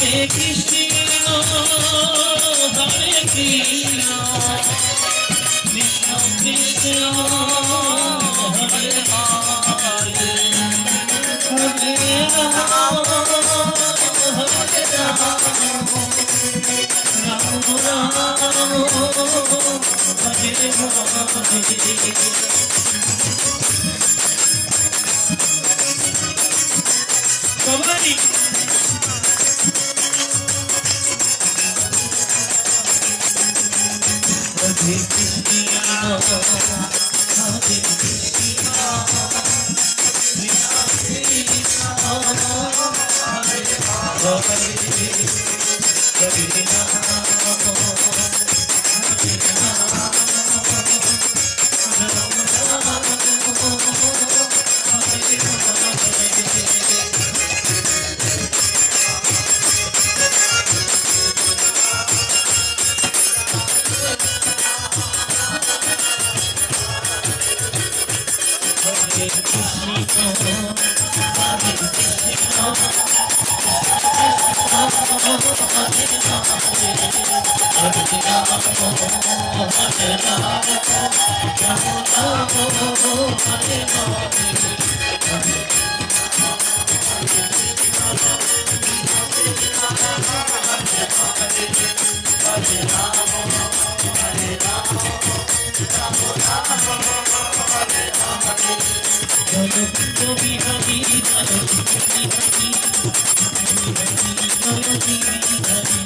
Hare Krishna, Hare Krishna, Krishna Krishna, Hare Hare, Hare Rama, Hare Rama, Rama Rama, Hare Hare. সবাই Hare Krishna, Hare Krishna, Krishna Krishna, Hare Hare